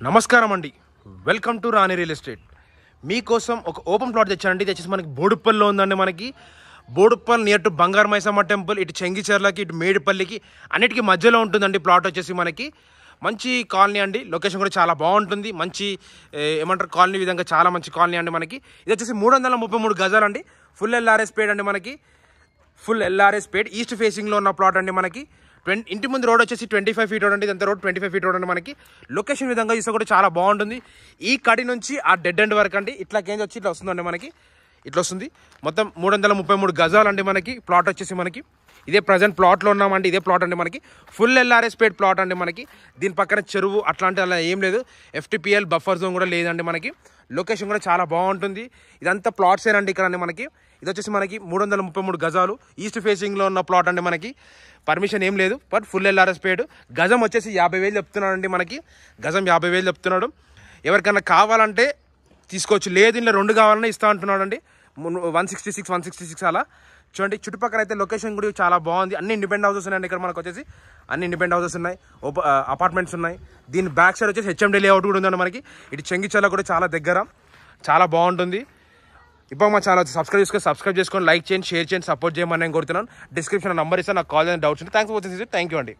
నమస్కారం అండి. Welcome to Rani real estate. మీకోసం ఒక ఓపెన్ ప్లాట్ తెచ్చానండి. ఇది వచ్చేసి మనకి బోడుప్పల్లో ఉందండి. మనకి బోడుప్పల్ నియర్ టు బంగారు మైసమ్మ టెంపుల్, ఇటు చెంగిచెర్లకి, ఇటు మేడిపల్లికి అన్నిటికీ మధ్యలో ఉంటుందండి. ప్లాట్ వచ్చేసి మనకి మంచి కాలనీ అండి. లొకేషన్ కూడా చాలా బాగుంటుంది. మంచి ఏమంటారు కాలనీ విధంగా చాలా మంచి కాలనీ అండి. మనకి ఇది వచ్చేసి 333 గజాలు అండి. ఫుల్ ఎల్ఆర్ఎస్ పేడ్ అండి. మనకి ఫుల్ ఎల్ఆర్ఎస్ పేడ్ ఈస్ట్ ఫేసింగ్లో ఉన్న ప్లాట్ అండి. మనకి ఇంటి ముందు రోడ్ వచ్చేసి 25 ఫీట్ రోడ్ అండి. ఇదంతా రోడ్ 25 ఫీట్ రోడ్ అండి. మనకి లొకేషన్ విధంగా చూస్తే కూడా చాలా బాగుంటుంది. ఈ కడి నుంచి ఆ డెడ్ ఎండ్ వరకు అండి ఇట్లా కేంజ్ వచ్చి ఇట్లా వస్తుందండి. మనకి ఇట్లా వస్తుంది. మొత్తం 333 గజాలు అండి. మనకి ప్లాట్ వచ్చేసి మనకి ఇదే ప్రజెంట్ ప్లాట్లో ఉన్నామండి. ఇదే ప్లాట్ అండి. మనకి ఫుల్ ఎల్ఆర్ఎస్ పేడ్ ప్లాట్ అండి. మనకి దీని పక్కన చెరువు అట్లాంటి అలా ఏం లేదు. ఎఫ్టీపీఎల్ బఫర్ జోన్ కూడా లేదండి. మనకి లొకేషన్ కూడా చాలా బాగుంటుంది. ఇదంతా ప్లాట్స్ ఏనండి ఇక్కడ అండి. మనకి ఇది వచ్చేసి మనకి 333 గజాలు ఈస్ట్ ఫేసింగ్లో ఉన్న ప్లాట్ అండి. మనకి పర్మిషన్ ఏం లేదు, బట్ ఫుల్ ఎల్ఆర్ఎస్ పేడ్. గజం వచ్చేసి 50,000 చెప్తున్నాడు అండి. మనకి గజం 50,000 చెప్తున్నాడు. ఎవరికైనా కావాలంటే తీసుకోవచ్చు, లేదు ఇలా 2 కావాలన్నా ఇస్తా అంటున్నాడు అండి. 166 అలా చూడండి. చుట్టుపక్కల అయితే లొకేషన్ కూడా చాలా బాగుంది. అన్ని ఇండిపెండెంట్ హౌసెస్ ఉన్నాయండి ఇక్కడ. మనకు వచ్చేసి అన్ని ఇండిపెండెంట్ హౌసెస్ ఉన్నాయి, అపార్ట్మెంట్స్ ఉన్నాయి. దీని బ్యాక్ సైడ్ వచ్చేసి హెచ్ఎండి లేఅవుట్ కూడా ఉందండి. మనకి ఇటు చెంగిచెర్ల కూడా చాలా దగ్గర, చాలా బాగుంటుంది. ఇప్పుడు మా ఛానల్ సబ్స్క్రైబ్ చేసుకొని లైక్ చేయండి, షేర్ చేయండి, సపోర్ట్ చేయమని నేను కోరుతున్నాను. డిస్క్రిప్షన్ నెంబర్ ఇస్తాను, నాకు కాల్ చేయండి, డౌట్స్ ఉంటే. Thanks for watching. Thank you అండి.